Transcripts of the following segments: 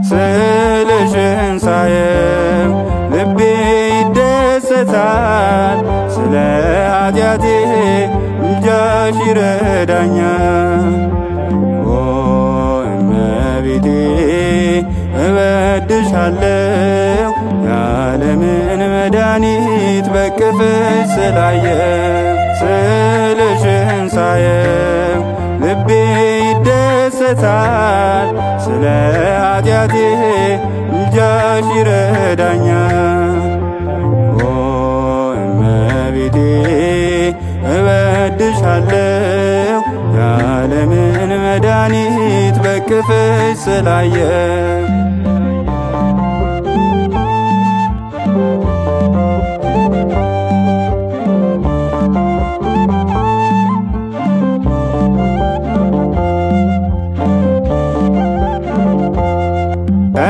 ስዕልሽን ሳየው ልቤ ይደሰታል። ስለ ኃጢአቴ ምልጃሽ ይረዳኛል። ኦ እመቤቴ እወድሻለሁ የዓለምን መድኃኒት በቅፍሽ ስላየው። ስዕልሽን ሳየው ልቤ ይደሰታል። ስለ ኃጢአቴ ምልጃሽ ይረዳኛል። ኦ እመቤቴ እወድሻለሁ የዓለምን መድኃኒት በቅፍሽ ስላየው።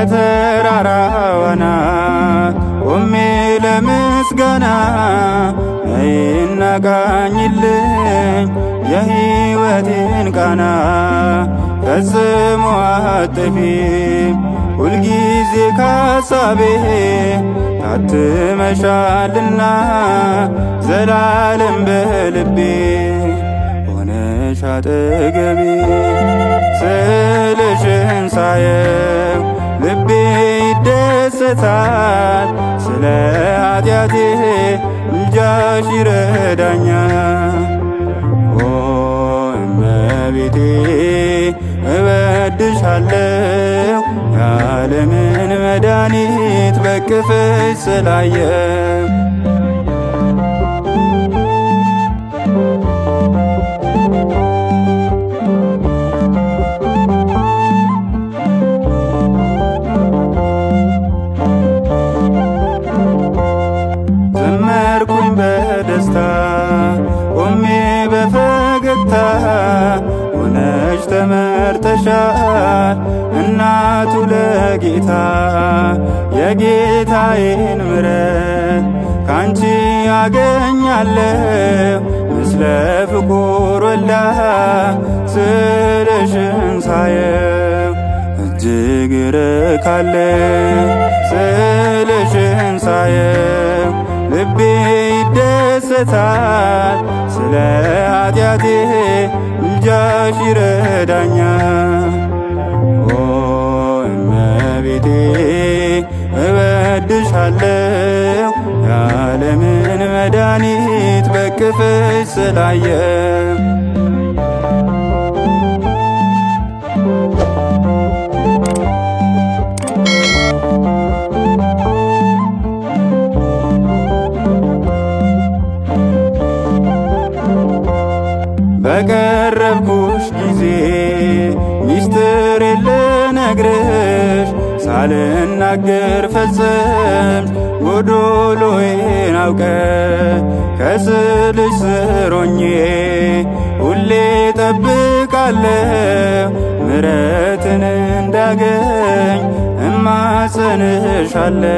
ከተራራው አናት ቆሜ ለምስጋና ነይና ቃኝልኝ የሕይወቴን ቃና። ፈጽሞ አትጠፊም ሁልጊዜ ካሳቤ ታትመሻልና ዘላለም በልቤ ሆነሽ አጠገቤ። ስዕልሽን ሳየው ልቤ ይደሰታል። ስለ ኃጢአቴ ምልጃሽ ይረዳኛል። ኦ እመቤቴ እወድሻለሁ የዓለምን መድኃኒት በቅፍሽ ስላየው። ዘመርኩኝ በደስታ ቆሜ በፈገግታ ሆነሽ ተመርተሻል እናቱ ለጌታ። የጌታዬን ምሕረት ካንቺ አገኛለሁ ምስለ ፍቁር ወልዳ። ስዕልሽን ሳየው እጅግ እረካለሁ። ስዕልሽን ሳየው ልቤ ይደሰታል። ስለ ኃጢአቴ ምልጃሽ ይረዳኛል። ኦ እመቤቴ እወድሻለሁ የዓለምን መድኃኒት በቅፍሽ ስላየው። በቀረብኩሽ ጊዜ ሚስጥሬን ልነግርሽ ሳልናገር ፈጸምሽ ጎዶሎዬን አውቀሽ። ከስዕልሽ ስር ሆኜ ሁሌ ጠብቃለሁ ምሕረትን እንዳገኝ እማጸንሻለሁ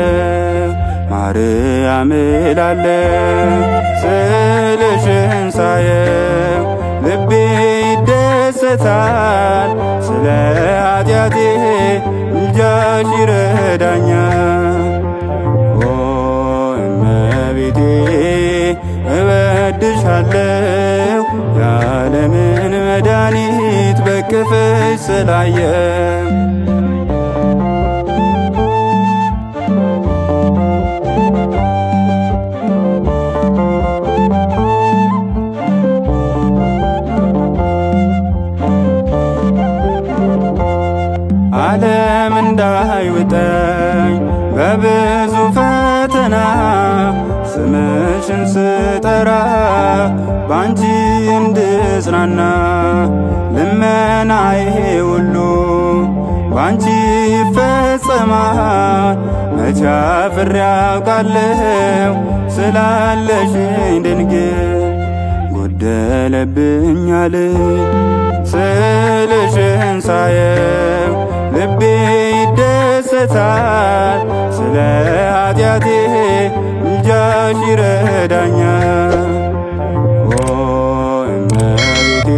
ማርያም እላለሁ። ስዕልሽን ሳየው ልቤ ይደሰታል። ስለ ኃጢአቴ ምልጃሽ ይረዳኛል። ኦ እመቤቴ እወድሻለሁ የዓለምን መድኃኒት በቅፍሽ ስላየው። ዓለም እንዳይውጠኝ በብዙ ፈተና ስምሽን ስጠራ ባንቺ እንድጽናና ልመናዬ ሁሉ ባንቺ ይፈጸማል። መቼ አፍሬ አውቃለሁ ስላለሽኝ ድንግል ጎደለብኛል። ስዕልሽን ሳየው ልቤ ይደሰታል። ስለ ኃጢአቴ ምልጃሽ ይረዳኛል። ኦ እመቤቴ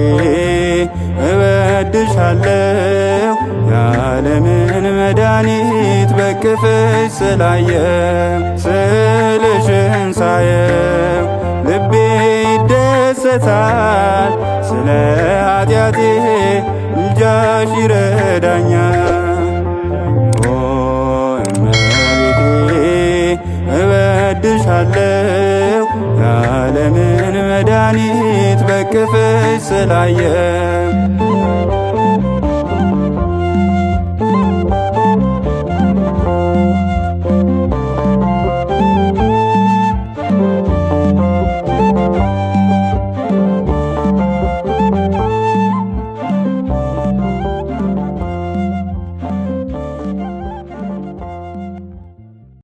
እወድሻለሁ የዓለምን መድኃኒት በክፍሽ ስላየው። ስዕልሽን ሳየው ልቤ ይደሰታል። ስለ ኃጢአቴ ምልጃሽ ይረዳኛል። ኦ እመቤቴ እወድሻለሁ የዓለምን መድኃኒት በክፍሽ ስላየው።